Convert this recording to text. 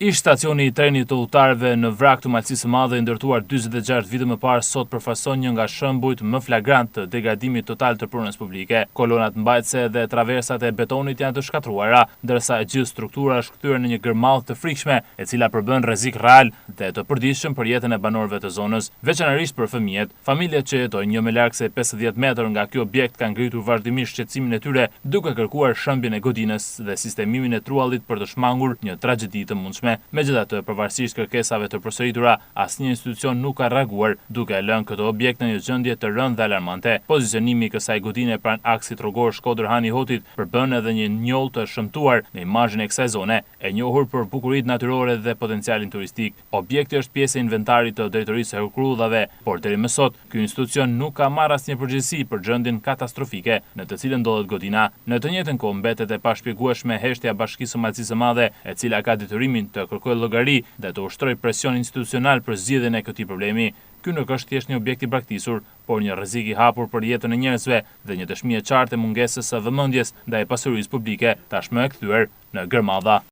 Ish stacioni I trenit të udhëtarëve në Vrak të Malësisë së Madhe, ndërtuar 46 vite më parë, sot përfaqëson një nga shembujt më flagrant të degradimit total të punës publike. Kolonat mbajtëse dhe traversat e betonit janë të shkatruara, ndërsa e gjithë struktura është kthyer në një gërmallë të frikshme, e cila përbën rrezik real dhe të përditshëm për jetën e banorëve të zonës, veçanërisht për fëmijët. Familjet që jetojnë jo më larg se 50 metër nga ky objekt kanë ngritur vazhdimisht shqetësimin e tyre, duke kërkuar shëmbjen e godinës dhe sistemimin e truallit për të shmangur një tragjedi të mundshme. Megjithatë, pavarësisht kërkesave të përsëritura, asnjë institucion nuk ka reaguar, duke lënë këtë objekt në një gjendje të rëndë dhe alarmante. Pozicionimi I kësaj godine pranë aksit rrugor Shkodër-Hani Hotit përbën edhe një njollë të shëmtuar në imazhin e kësaj zone, e njohur për bukuritë natyrore dhe potencialin turistik. Objekti është pjesë e inventarit të Drejtorisë së Rrugëlldhave, por deri më sot, ky institucion nuk ka marrë asnjë përgjegjësi për gjendjen katastrofike në të cilën ndodhet godina. Në të njëjtën kohë mbetet e pashpjegueshme heshtja e Bashkisë së Malësisë së Madhe, e cila ka detyrimin të kërkojë llogari dhe të ushtrojë presion institucional për zgjidhjen e këtij problemi. Ky nuk është thjesht një objekt I braktisur, por një rrezik I hapur për jetën e njerëzve dhe një dëshmi e qartë e mungesës së vëmendjes ndaj pasurisë publike, tashmë e kthyer në gërmadha.